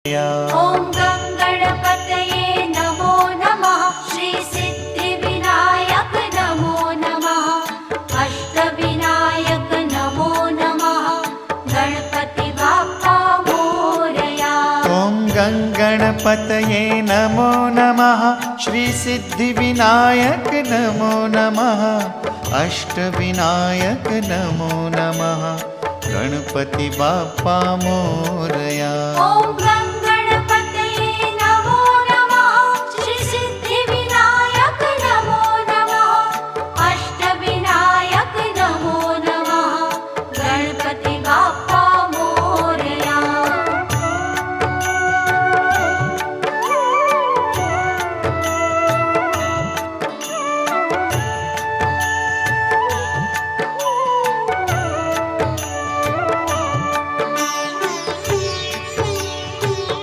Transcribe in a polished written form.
ॐ गं गणपतये नमो नमः। श्री सिद्धिविनायक नमो नमः। अष्टविनायक नमो नमः। गणपति बाप्पा मोरया। ॐ गं गणपतये नमो नमः। श्री सिद्धिविनायक नमो नमः। अष्टविनायक नमो नमः। गणपति बाप्पा मोरया।